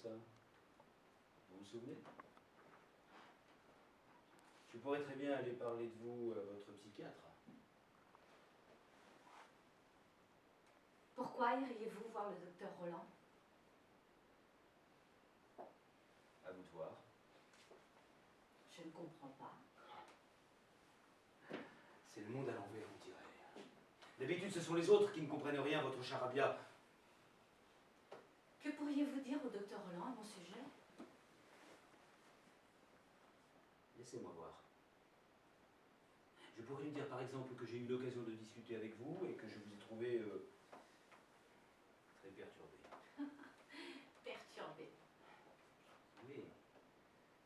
ça? Vous vous souvenez? Je pourrais très bien aller parler de vous à votre psychiatre. Pourquoi iriez-vous voir le docteur Roland? À vous de voir. Je ne comprends pas. C'est le monde à l'envers, on dirait. D'habitude, ce sont les autres qui ne comprennent rien à votre charabia. Que pourriez-vous dire au docteur Roland à mon sujet? Laissez-moi voir. Je pourrais lui dire par exemple que j'ai eu l'occasion de discuter avec vous et que je vous ai trouvé très perturbé. Perturbé. Oui.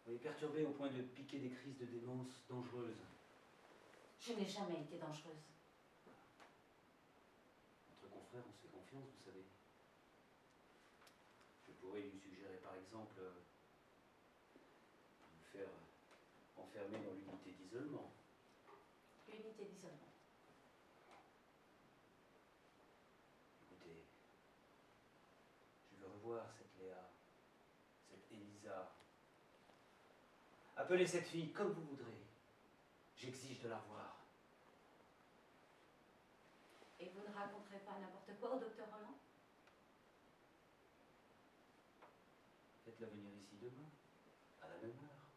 Oui, perturbé au point de piquer des crises de démence dangereuses. Je n'ai jamais été dangereuse. Entre confrères, on se fait confiance, vous savez. Je pourrais lui suggérer par exemple de vous faire enfermer dans l'unité d'isolement. L'unité d'isolement. Écoutez, je veux revoir cette Léa, cette Elisa. Appelez cette fille comme vous voudrez. J'exige de la revoir. Et vous ne raconterez pas n'importe quoi au docteur Roland? Faites-la venir ici demain, à la même heure.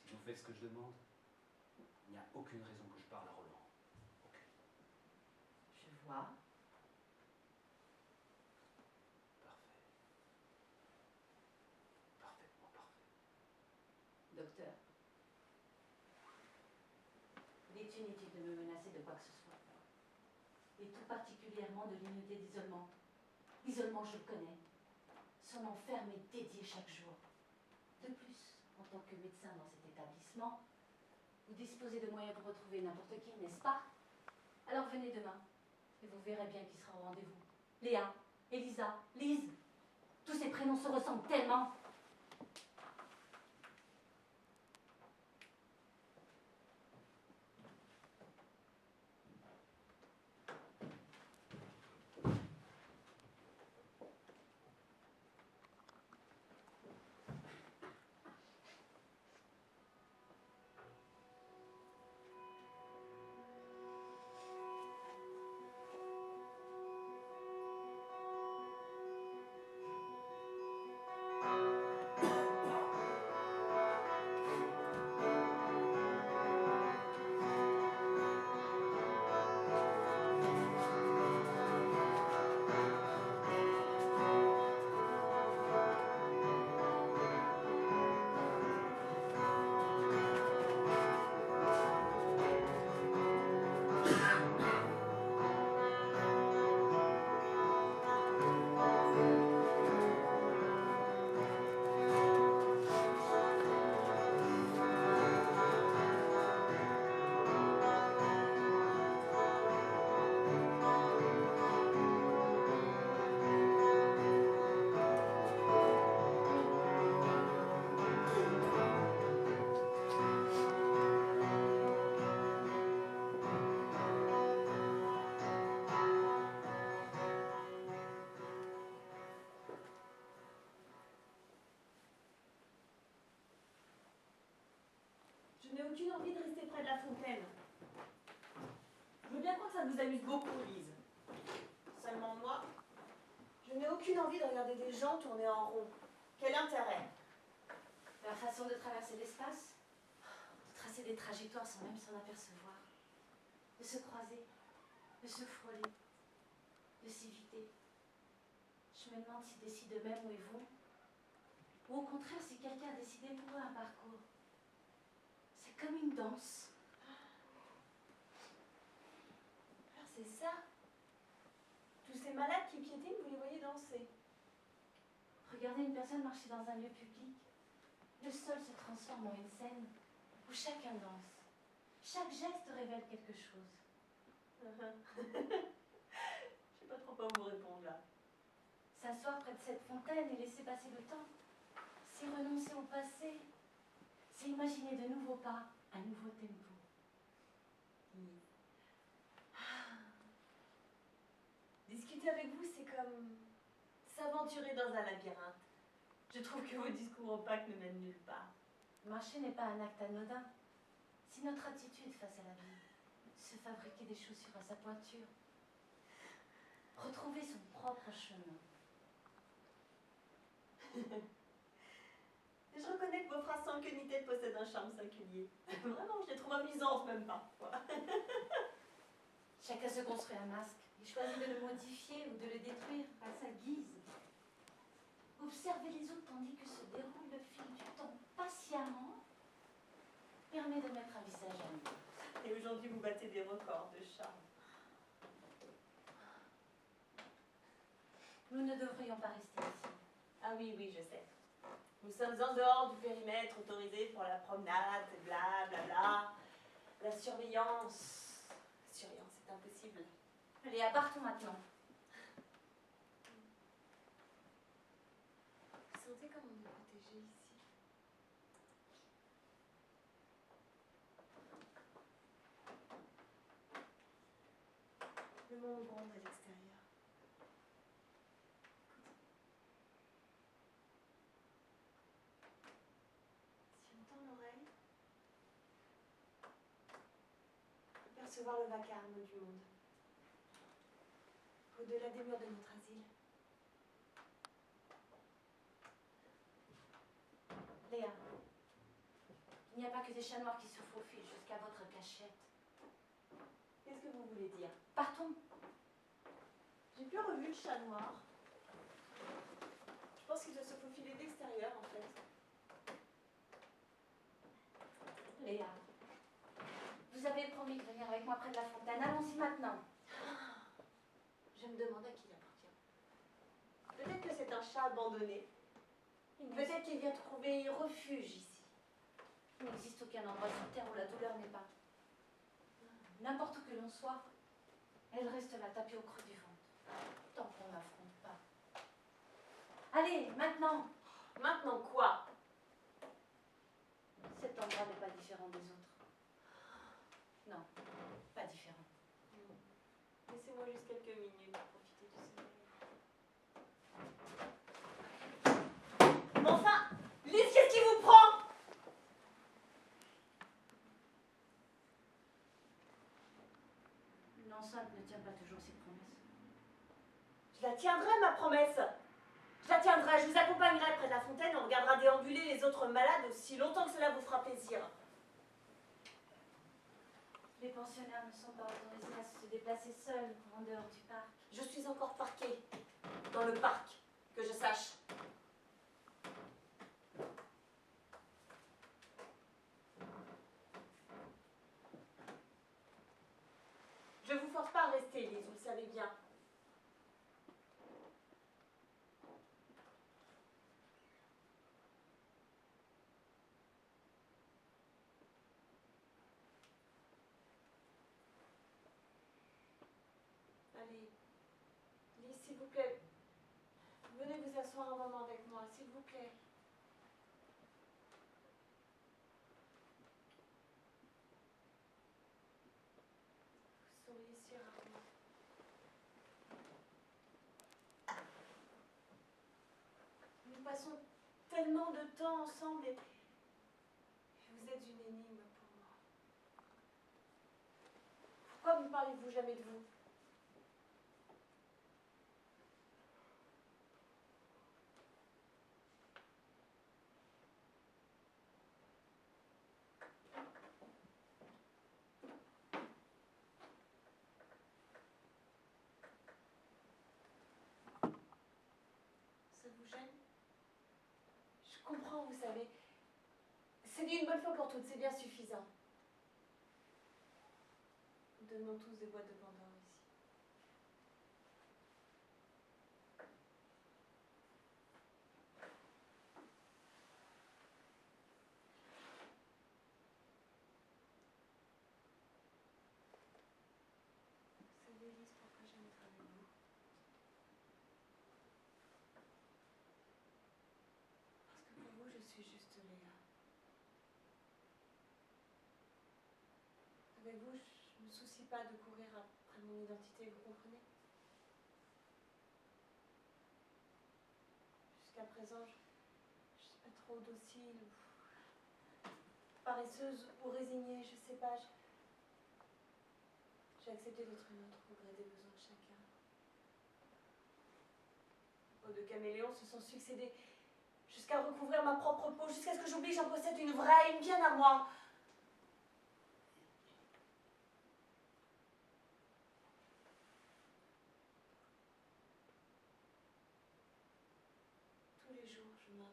Si vous faites ce que je demande, il n'y a aucune raison que je parle à Roland. Aucune. Je vois. Parfait. Parfaitement parfait. Docteur, il est inutile de me menacer de quoi que ce soit. Et tout particulièrement de l'unité d'isolement. L'isolement, je le connais. Son enfer m'est dédié chaque jour. De plus, en tant que médecin dans cet établissement, vous disposez de moyens pour retrouver n'importe qui, n'est-ce pas? Alors venez demain, et vous verrez bien qui sera au rendez-vous. Léa, Elisa, Lise. Tous ces prénoms se ressemblent tellement. Je n'ai aucune envie de rester près de la fontaine. Je veux bien croire que ça vous amuse beaucoup, Lise. Seulement moi, je n'ai aucune envie de regarder des gens tourner en rond. Quel intérêt? Leur façon de traverser l'espace, de tracer des trajectoires sans même s'en apercevoir, de se croiser, de se frôler, de s'éviter. Je me demande s'ils décident eux-mêmes où ils vont, ou au contraire si quelqu'un a décidé pour eux un parcours. C'est comme une danse. Alors c'est ça. Tous ces malades qui piétinent, vous les voyez danser. Regardez une personne marcher dans un lieu public. Le sol se transforme en une scène où chacun danse. Chaque geste révèle quelque chose. Je ne sais pas trop quoi vous répondre là. S'asseoir près de cette fontaine et laisser passer le temps, c'est renoncer au passé. C'est imaginer de nouveaux pas, un nouveau tempo. Discuter avec vous, c'est s'aventurer dans un labyrinthe. Je trouve que vos discours opaques ne mènent nulle part. Marcher n'est pas un acte anodin. C'est notre attitude face à la vie. Se fabriquer des chaussures à sa pointure. Retrouver son propre chemin. Je reconnais que vos phrases sans queue ni tête possèdent un charme singulier. Vraiment, je les trouve amusantes même parfois. Chacun se construit un masque. Il choisit de le modifier ou de le détruire à sa guise. Observer les autres tandis que se déroule le fil du temps patiemment permet de mettre un visage à nous. Et aujourd'hui, vous battez des records de charme. Nous ne devrions pas rester ici. Ah oui, oui, je sais. Nous sommes en dehors du périmètre autorisé pour la promenade, bla bla bla. La surveillance. La surveillance, c'est impossible. Allez, partons maintenant. Vous sentez comme on est protégé ici? Le monde gronde à l'extérieur. Si on tend l'oreille, on peut percevoir le vacarme du monde. Au-delà des murs de notre asile. Léa, il n'y a pas que des chats noirs qui se faufilent jusqu'à votre cachette. Qu'est-ce que vous voulez dire? Partons. J'ai plus revu le chat noir. Je pense qu'il doit se faufiler d'extérieur en fait. Léa, vous avez promis de venir avec moi près de la fontaine. Allons-y maintenant. Je me demande à qui il appartient. Peut-être que c'est un chat abandonné. Peut-être qu'il vient trouver refuge ici. Il n'existe aucun endroit sur Terre où la douleur n'est pas. N'importe où que l'on soit, elle reste là, tapée au creux du ventre. Tant qu'on n'affronte pas. Allez, maintenant. Maintenant quoi? Cet endroit n'est pas différent des autres. Non, pas différent. Laissez-moi juste quelques minutes pour profiter du soleil. Mais enfin, Lise, qu'est-ce qui vous prend? Une enceinte ne tient pas toujours ses promesses. Je la tiendrai, ma promesse. Je la tiendrai, je vous accompagnerai près de la fontaine, on regardera déambuler les autres malades aussi longtemps que cela vous fera plaisir. Les pensionnaires ne sont pas autorisés à se déplacer seuls en dehors du parc. Je suis encore parquée dans le parc, que je sache. Je vous force pas à rester, Lise, vous le savez bien. Allez, Lise, s'il vous plaît, venez vous asseoir un moment avec moi, s'il vous plaît. Vous souriez si rarement. Nous passons tellement de temps ensemble et vous êtes une énigme pour moi. Pourquoi ne parlez-vous jamais de vous? Ça vous gêne? Je comprends, vous savez. C'est dit une bonne fois pour toutes, c'est bien suffisant. Nous donnons tous des boîtes de Pandore ici. Vous savez, Lise, pourquoi j'aime être avec vous? Parce que pour vous, je suis juste Léa. Avec vous, je ne me soucie pas de courir après mon identité, vous comprenez? Jusqu'à présent, je suis pas trop docile, paresseuse ou résignée, je sais pas. J'ai accepté d'être une autre au gré des besoins de chacun. Les peaux de caméléon se sont succédées jusqu'à recouvrir ma propre peau, jusqu'à ce que j'oublie que j'en possède une vraie, une bien à moi. Tous les jours, je m'invente.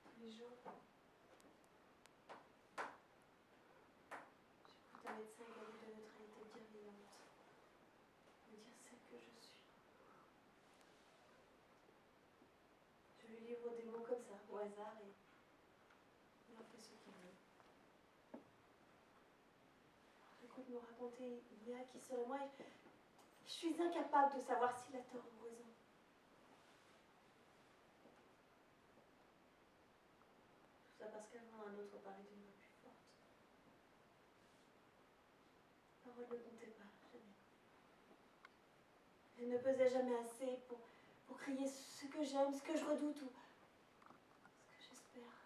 Tous les jours, j'écoute un médecin égalé de neutralité bienveillante me dire celle que je suis. Je lui livre des mots comme ça, au hasard, et il en fait ce qu'il veut. Écoute, me raconter il y a qui serait moi, et je suis incapable de savoir s'il a tort ou raison. Tout ça parce qu'avant un autre parlait d'une voix plus forte. La parole ne comptait pas, jamais. Elle ne pesait jamais assez pour crier ce que j'aime, ce que je redoute ou ce que j'espère.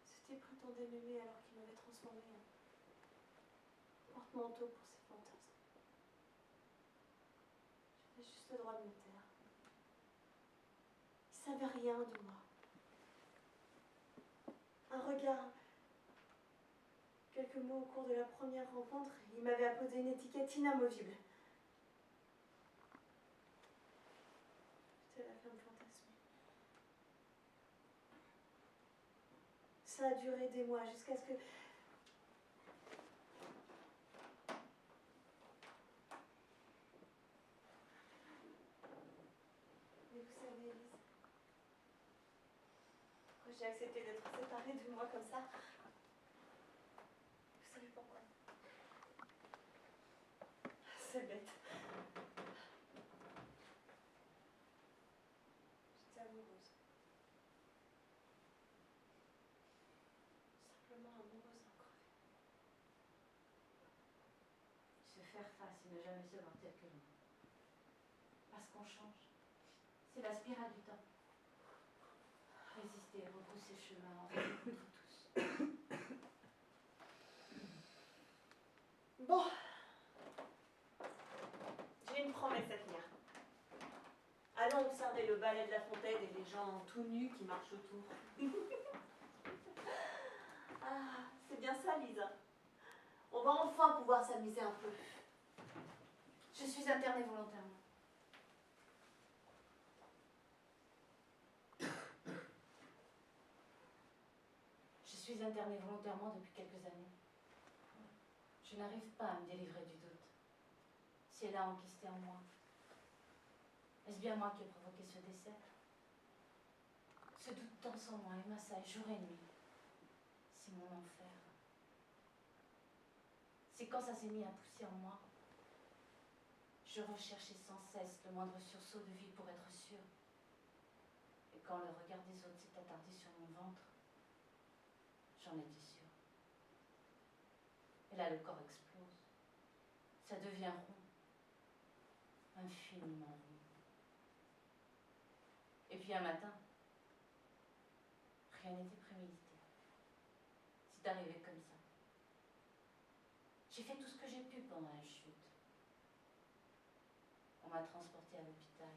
Ce type prétendait m'aimer alors qu'il m'avait transformée en porte-manteau pour ses fantasmes. J'avais juste le droit de me taire. Il savait rien de moi. Un regard, quelques mots au cours de la première rencontre, il m'avait apposé une étiquette inamovible. J'étais la femme fantasmée. Ça a duré des mois jusqu'à ce que... Mais vous savez, Elise, pourquoi j'ai accepté d'être séparée de moi comme ça? Vous savez pourquoi? C'est bête. J'étais amoureuse. Simplement amoureuse en crever. Se faire face et ne jamais se voir tel que l'on. Parce qu'on change. C'est la spirale du temps. Résister, repousser chemin, en fait, tous. Bon. J'ai une promesse à tenir. Allons observer le ballet de la fontaine et les gens tout nus qui marchent autour. Ah, c'est bien ça, Lisa. On va enfin pouvoir s'amuser un peu. Je suis internée volontairement. Je suis internée volontairement depuis quelques années. Je n'arrive pas à me délivrer du doute. Si elle a enquisté en moi. Est-ce bien moi qui ai provoqué ce décès? Ce doute danse en moi et m'assaille jour et nuit. C'est mon enfer. C'est quand ça s'est mis à pousser en moi. Je recherchais sans cesse le moindre sursaut de vie pour être sûre. Et quand le regard des autres s'est attardé sur mon ventre, j'en étais sûre. Et là, le corps explose. Ça devient rond. Infiniment rond. Et puis un matin, rien n'était prémédité. C'est arrivé comme ça. J'ai fait tout ce que j'ai pu pendant la chute. On m'a transportée à l'hôpital.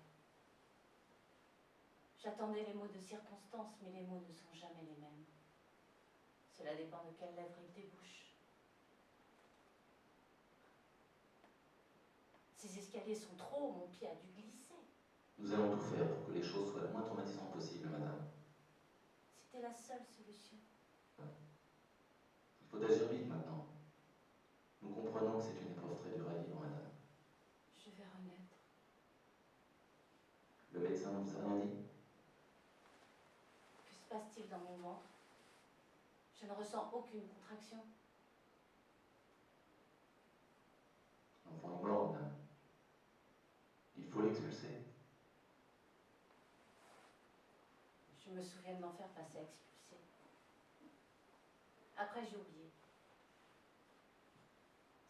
J'attendais les mots de circonstance, mais les mots ne sont jamais les mêmes. Cela dépend de quelle lèvre ils débouchent. Ces escaliers sont trop hauts, mon pied a dû glisser. Nous allons tout faire pour que les choses soient le moins traumatisantes possible, madame. C'était la seule solution. Il faut agir vite maintenant. Nous comprenons que c'est une épreuve très dure à vivre, madame. Je vais renaître. Le médecin ne vous a rien dit? Que se passe-t-il dans mon ventre? Je ne ressens aucune contraction. L'enfant est mort, madame. Il faut l'expulser. Je me souviens de l'en faire passer expulsé. Après, j'ai oublié.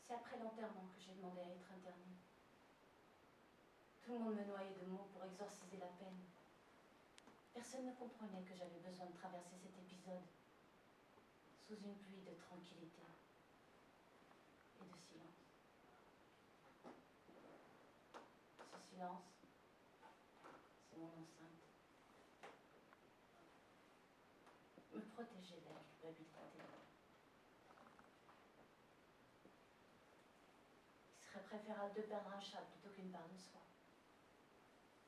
C'est après l'enterrement que j'ai demandé à être internée. Tout le monde me noyait de mots pour exorciser la peine. Personne ne comprenait que j'avais besoin de traverser cet épisode sous une pluie de tranquillité et de silence. Ce silence, c'est mon enceinte. Me protéger de la culpabilité. Il serait préférable de perdre un chat plutôt qu'une part de soi.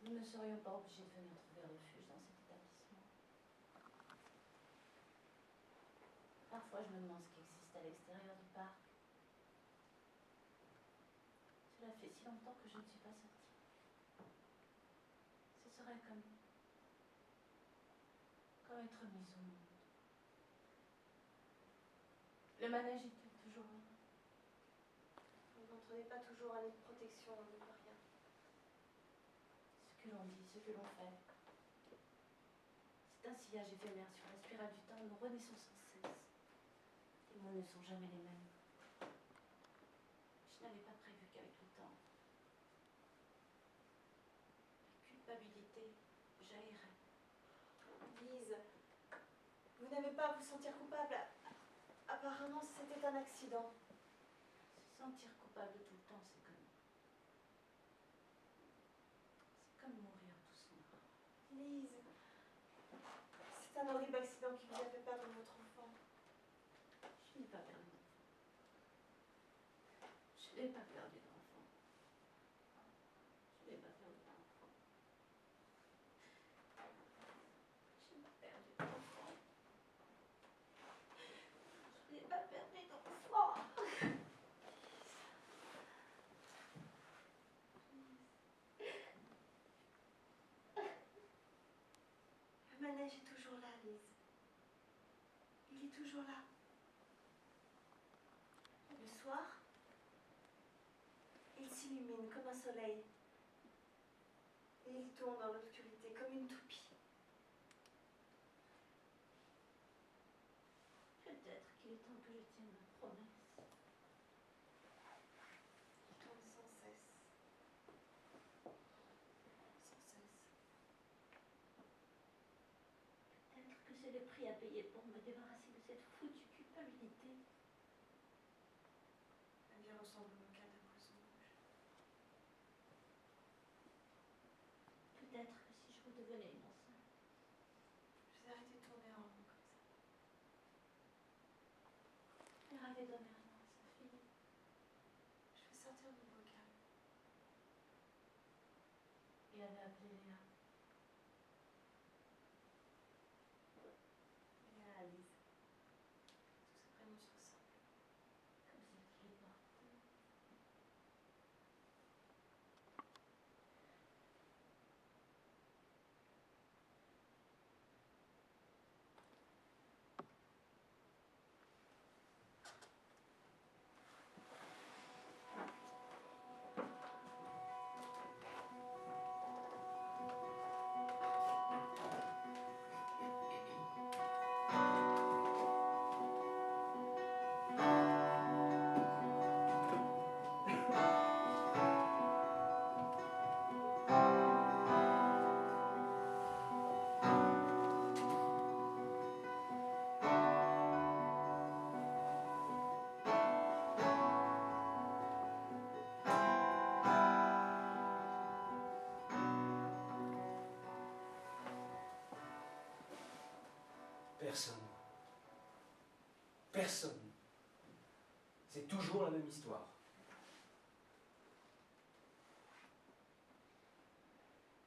Nous ne serions pas obligés de venir trouver refuge dans cet établissement. Parfois, je me demande ce qui existe à l'extérieur du parc. Cela fait si longtemps que je ne suis pas sortie. Ce serait comme être mise au monde. Le manège est toujours là. Vous n'entraînez pas toujours à l'aide de protection, on ne peut rien. Ce que l'on dit, ce que l'on fait. C'est un sillage éphémère sur la spirale du temps, nous renaissons sans cesse. Les mots ne sont jamais les mêmes. Je n'avais pas prévu qu'avec le temps, la culpabilité jaillirait. Lise, vous n'avez pas à vous sentir coupable. Apparemment, c'était un accident. Se sentir coupable tout le temps, c'est comme mourir doucement. Lise, c'est un horrible accident qui vous a fait perdre votre enfant. Je n'ai pas perdu d'enfant. Je n'ai pas perdu d'enfant. Je n'ai pas perdu d'enfant. Je n'ai pas perdu d'enfant. Je n'ai pas perdu d'enfant. Le manège est toujours là, Lise. Il est toujours là. Le soir, il s'illumine comme un soleil. Et il tourne dans l'obscurité comme une toupie. Peut-être qu'il est temps que je tienne ma promesse. Il tourne sans cesse. Sans cesse. Peut-être que c'est le prix à payer pour me débarrasser de cette foutue culpabilité. La vie ressemble au cas d'un poisson rouge. Peut-être que si je redevenais une enceinte. Je vous ai arrêté de tourner en rond comme ça. Elle avait donné un nom à sa fille. Je vais sortir mon bocal. Il avait appelé Léa. Léa, Lise. Tous ces prénoms se ressemblent. Comme celle qui est morte. Personne. Personne. C'est toujours la même histoire.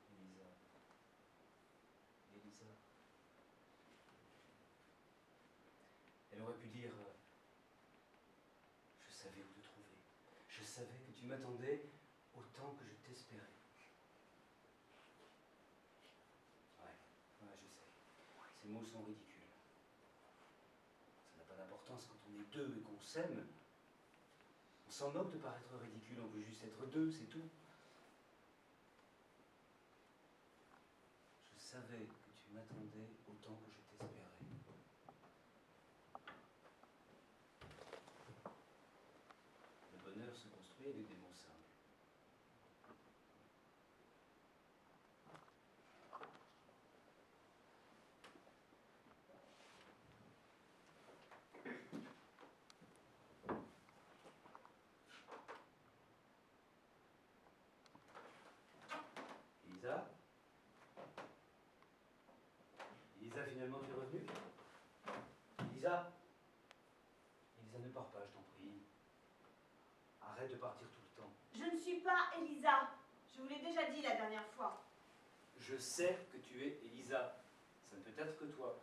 Elisa. Elisa. Elle aurait pu dire je savais où te trouver. Je savais que tu m'attendais autant que je t'espérais. Ouais, je sais. Ces mots sont ridicules. Ça n'a pas d'importance quand on est deux et qu'on s'aime. On s'en moque de paraître ridicule, on veut juste être deux, c'est tout. Je savais que tu m'attendais autant que je t'espérais. Le Arrête de partir tout le temps. Je ne suis pas Elisa. Je vous l'ai déjà dit la dernière fois. Je sais que tu es Elisa. Ça ne peut être que toi.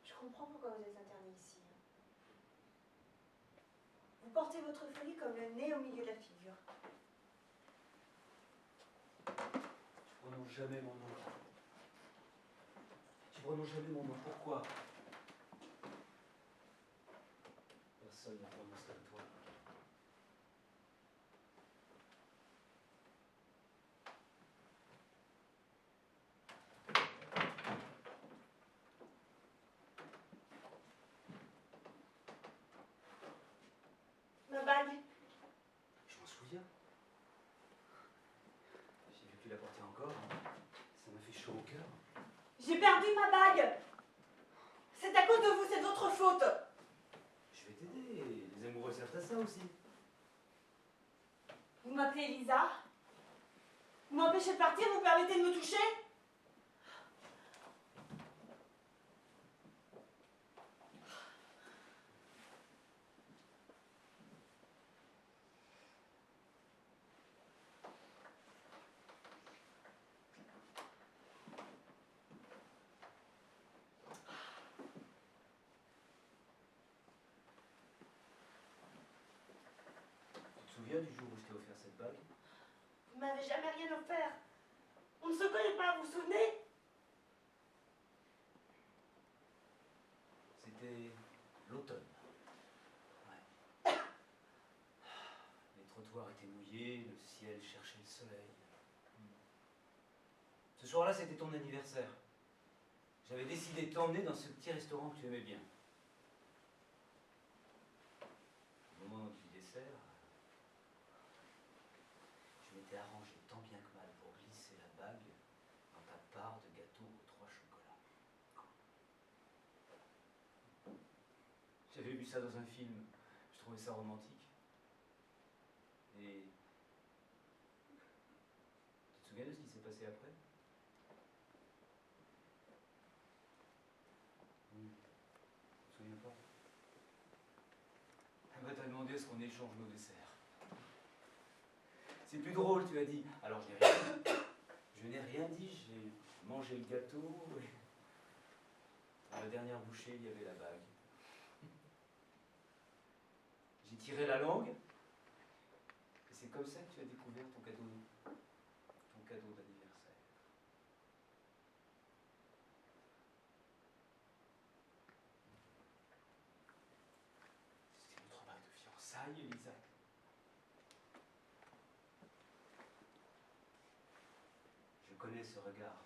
Je comprends pourquoi vous êtes interné ici. Vous portez votre folie comme le nez au milieu de la figure. Tu prononces jamais mon nom. Tu prononces jamais mon nom. Pourquoi? Personne ne prononce comme toi. Ma bague. Je m'en souviens. J'ai vu que tu la portais encore. Ça m'a fait chaud au cœur. J'ai perdu ma bague. C'est à cause de vous, c'est de votre faute. Je vais t'aider. Les amoureux servent à ça aussi. Vous m'appelez Elisa. Vous m'empêchez de partir, vous permettez de me toucher. Tu te souviens du jour où je t'ai offert cette bague? Vous m'avez jamais rien offert. On ne se connaît pas, vous vous souvenez? C'était l'automne. Ouais. Les trottoirs étaient mouillés, le ciel cherchait le soleil. Ce soir-là, c'était ton anniversaire. J'avais décidé de t'emmener dans ce petit restaurant que tu aimais bien. Au moment du dessert, je m'étais arrangé tant bien que mal pour glisser la bague dans ta part de gâteau aux 3 chocolats. J'avais vu ça dans un film, je trouvais ça romantique. Et tu te souviens de ce qui s'est passé après? Tu te souviens pas? Elle va t'a demandé ce qu'on échange nos desserts. C'est plus drôle, tu as dit. Alors je n'ai rien dit. Je n'ai rien dit, j'ai mangé le gâteau et dans la dernière bouchée, il y avait la bague. J'ai tiré la langue et c'est comme ça que tu as découvert ton cadeau d'anniversaire. C'était notre bague de fiançailles, Elisa. Je connais ce regard.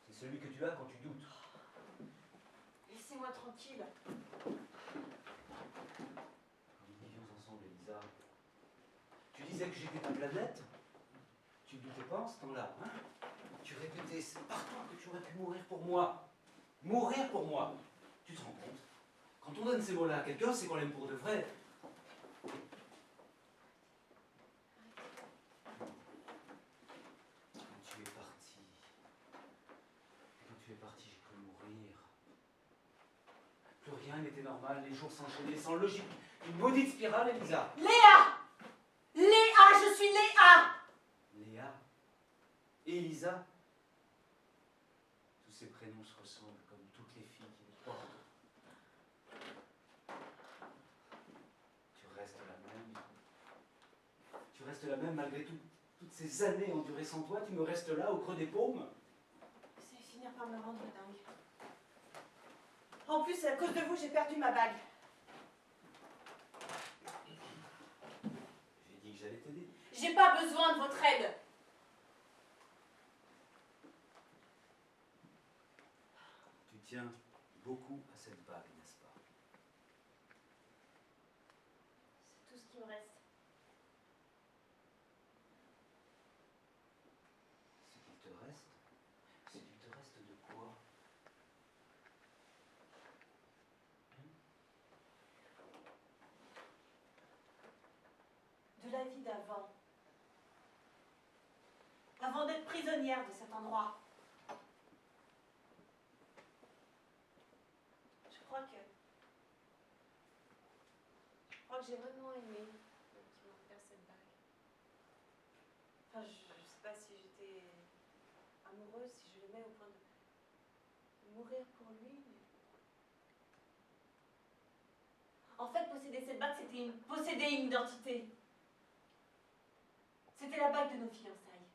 C'est celui que tu as quand tu doutes. Laissez-moi tranquille. Nous vivions ensemble, Elisa. Tu disais que j'étais ta planète. Tu ne doutais pas en ce temps-là, hein? Tu répétais, c'est par toi que tu aurais pu mourir pour moi. Mourir pour moi. Tu te rends compte? Quand on donne ces mots-là à quelqu'un, c'est qu'on l'aime pour de vrai. Quand tu es parti, j'ai cru mourir. Plus rien n'était normal, les jours s'enchaînaient sans logique. Une maudite spirale, Elisa. Léa! Léa, je suis Léa! Léa, Elisa, tous ces prénoms se ressemblent comme toutes les filles qui les portent. restes la même malgré toutes ces années endurées sans toi. Tu me restes là, au creux des paumes. Vous allez finir par me rendre dingue. En plus, à cause de vous, j'ai perdu ma bague. J'ai dit que j'allais t'aider. J'ai pas besoin de votre aide. Tu tiens beaucoup à cette bague, n'est-ce pas? C'est tout ce qui me reste. Ce qu'il te reste? Ce qu'il te reste de quoi? De la vie d'avant. Avant d'être prisonnière de cet endroit. Je crois que j'ai vraiment aimé qui m'a offert cette bague. Enfin, je sais pas si j'étais amoureuse, si je l'aimais au point de mourir pour lui, mais... En fait, posséder cette bague, c'était posséder une identité. C'était la bague de nos fiançailles.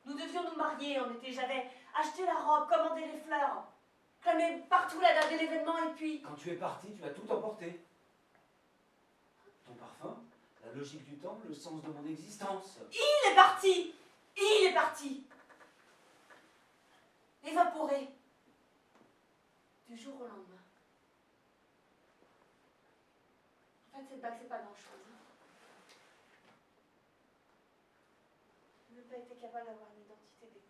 Nous devions nous marier en été. J'avais acheté la robe, commandé les fleurs, clamé partout la date de l'événement et puis... Quand tu es parti, tu as tout emporté. Ton parfum, la logique du temps, le sens de mon existence. Il est parti! Il est parti! Évaporé. Du jour au lendemain. En fait, cette bague, c'est pas grand-chose. Je n'ai pas été capable d'avoir une identité d'épouse.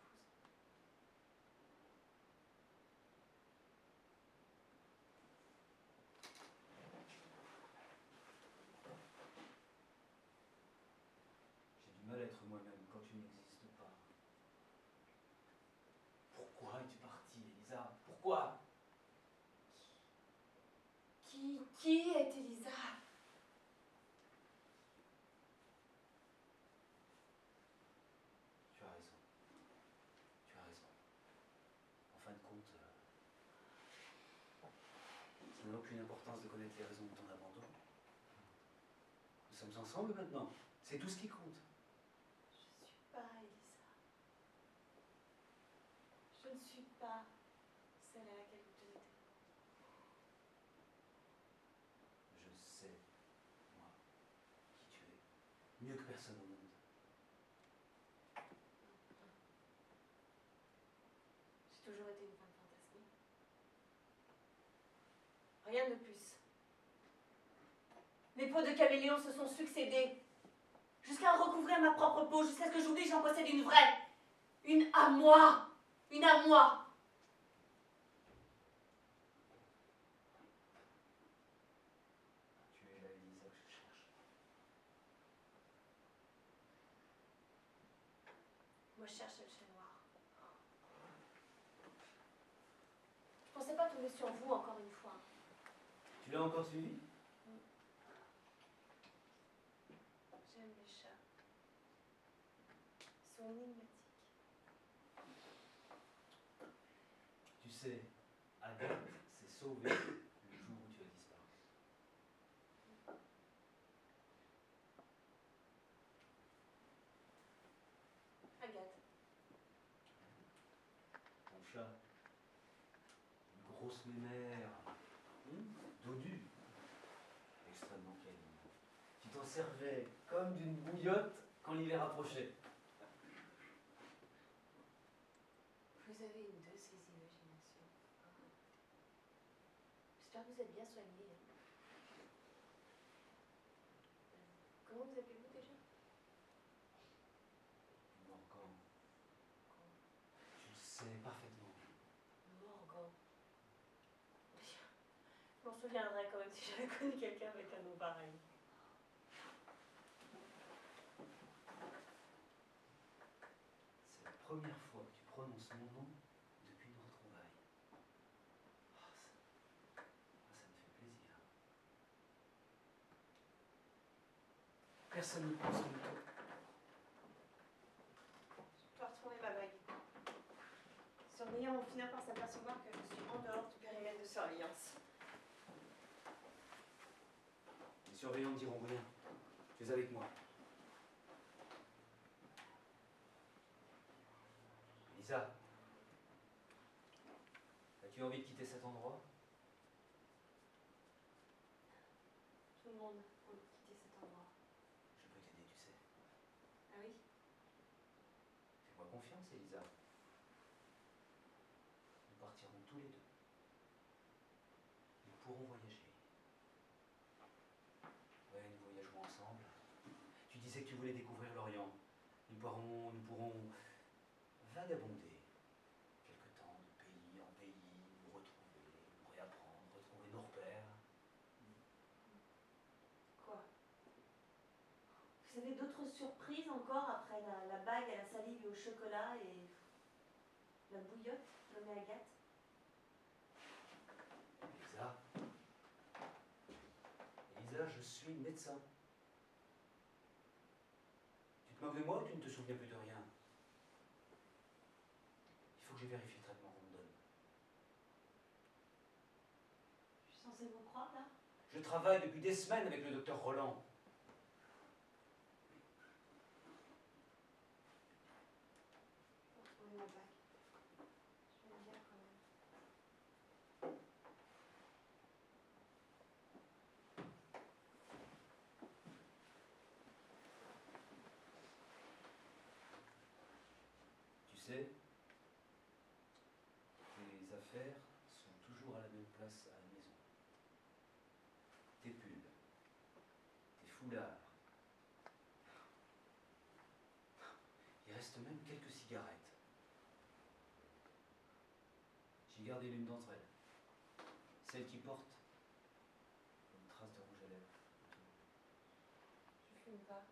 J'ai du mal à être moi-même quand tu n'existes pas. Pourquoi es-tu partie, Elisa? Pourquoi? Qui est Elisa? Tu as raison. Tu as raison. En fin de compte, ça n'a aucune importance de connaître les raisons de ton abandon. Nous sommes ensemble maintenant. C'est tout ce qui compte. Je ne suis pas Elisa. Je ne suis pas celle à laquelle vous tenez tellement. Je sais, moi, qui tu es. Mieux que personne au monde. J'ai toujours été une femme fantasmée. Rien de plus. Mes peaux de caméléon se sont succédées, jusqu'à recouvrir ma propre peau, jusqu'à ce que j'oublie que j'en possède une vraie. Une à moi. Une à moi. Tu es la Elisa que je cherche. Moi, je cherche le chien noir. Je pensais pas tomber sur vous encore une fois. Tu l'as encore suivi? J'aime les chats. Ils sont énigmatiques. Tu sais, Agathe s'est sauvée le jour où tu as disparu. Agathe. Mon chat, une grosse mémère, dodue, extrêmement câline. Tu t'en servais comme d'une bouillotte quand l'hiver approchait. Vous avez une de ces imaginations. J'espère que vous êtes bien soignés. Comment vous appelez-vous déjà? Morgan, tu le sais parfaitement. Morgan. Je m'en souviendrai quand même si j'avais connu quelqu'un avec un nom pareil. C'est la première fois que tu prononces mon nom depuis nos retrouvailles. Ça me fait plaisir. Personne ne pense comme toi. Je dois retrouver ma bague. Les surveillants vont finir par s'apercevoir que je suis en dehors du périmètre de surveillance. Les surveillants ne diront rien. Tu es avec moi. Lisa, as-tu envie de quitter cet endroit? Tout le monde a envie de quitter cet endroit. Je peux t'aider, tu sais. Ah oui? Fais-moi confiance, Elisa. Nous partirons tous les deux. Nous pourrons voyager. Ouais, nous voyagerons ensemble. Tu disais que tu voulais découvrir l'Orient. Nous pourrons vagabonder quelque temps de pays en pays, nous retrouver, nous réapprendre, retrouver nos repères. Quoi? Vous avez d'autres surprises encore après la bague à la salive et au chocolat et la bouillotte nommée Agathe? Elisa, je suis médecin. Tu te moques de moi ou tu ne te souviens plus de rien? Il faut que je vérifie le traitement qu'on me donne. Je suis censée vous croire là? Je travaille depuis des semaines avec le docteur Roland. Pour retrouver ma bague. Je vais bien quand même. Tu sais, tes affaires sont toujours à la même place à la maison. Tes pulls, tes foulards. Il reste même quelques cigarettes. J'ai gardé l'une d'entre elles. Celle qui porte une trace de rouge à lèvres. Je fume pas.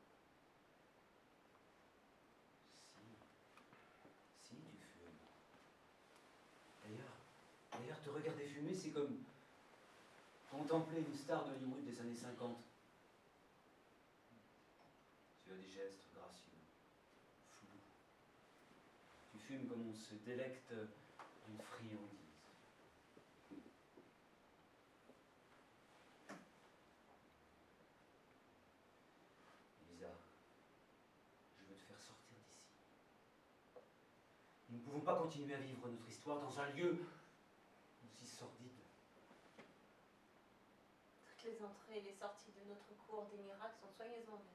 Si tu fumes. D'ailleurs, te regarder fumer, c'est comme contempler une star d'Hollywood des années 50. Tu as des gestes gracieux, flous. Tu fumes comme on se délecte d'une friandise. Lisa, je veux te faire sortir d'ici. Nous ne pouvons pas continuer à vivre notre histoire dans un lieu aussi sordide. Toutes les entrées et les sorties de notre cour des miracles sont soigneusement vérifiées.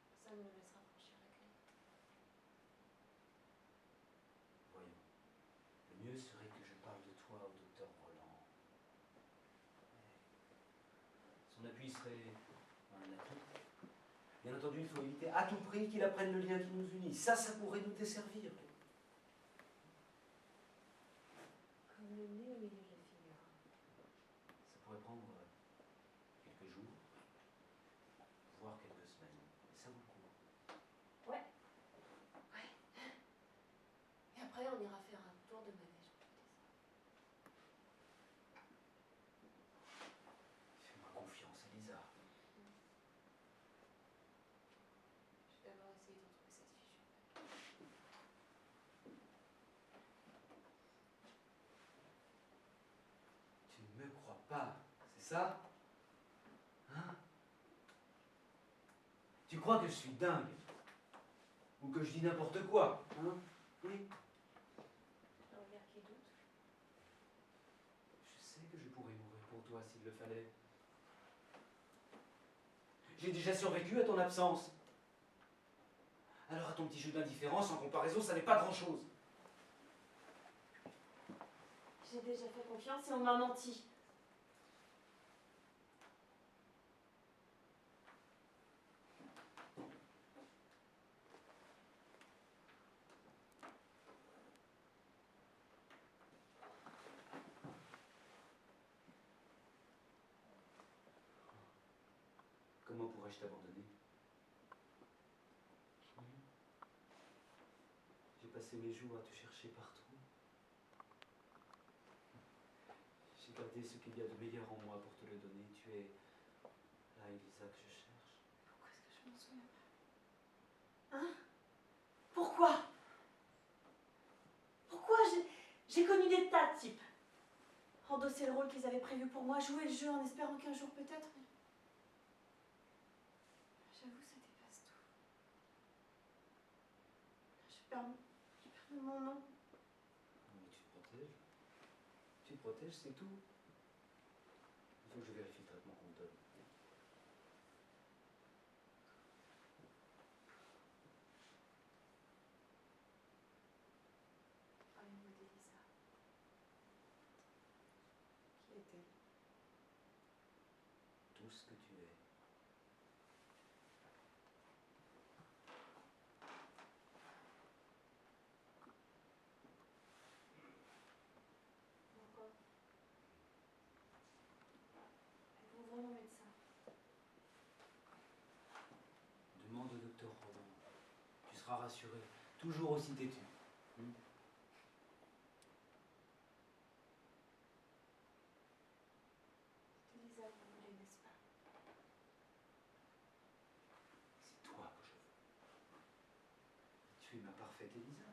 Personne ne nous laissera franchir la grille. Voyons, le mieux serait que je parle de toi au docteur Roland. Son appui serait un atout. Bien entendu, il faut éviter à tout prix qu'il apprenne le lien qui nous unit. Ça pourrait nous desservir. Comme le nez au milieu de la figure. Ça pourrait prendre quelques jours, voire quelques semaines. Mais ça vaut le coup. Ouais. Et après, on ira faire un tour de manège. Fais-moi confiance, Elisa. Je vais d'abord essayer de retrouver cette fichue. Tu ne me crois pas, c'est ça? Hein? Tu crois que je suis dingue? Ou que je dis n'importe quoi? Hein? Oui? Un regard qui doute. Je sais que je pourrais mourir pour toi s'il le fallait. J'ai déjà survécu à ton absence. Alors à ton petit jeu d'indifférence, en comparaison, ça n'est pas grand-chose. J'ai déjà fait confiance et on m'a menti. Comment pourrais-je t'abandonner? J'ai passé mes jours à te chercher partout. J'ai gardé ce qu'il y a de meilleur en moi pour te le donner. Tu es la Elisa que je cherche. Pourquoi est-ce que je m'en souviens pas? Hein? Pourquoi? Pourquoi j'ai connu des tas de types. Endosser le rôle qu'ils avaient prévu pour moi, jouer le jeu en espérant qu'un jour peut-être. J'avoue, ça dépasse tout. perdu mon nom. Non, mais tu te protèges. Tu te protèges, c'est tout. Il faut que je vérifie le traitement qu'on te donne. Parlez-moi d'Elisa. Qui est-elle? Tout ce que tu es. Pourquoi? Êtes-vous vraiment médecin? Demande au docteur Robin. Tu seras rassuré. Toujours aussi têtu. C'est Elisa que vous voulez, n'est-ce pas? C'est toi que je veux. Tu es ma parfaite Elisa.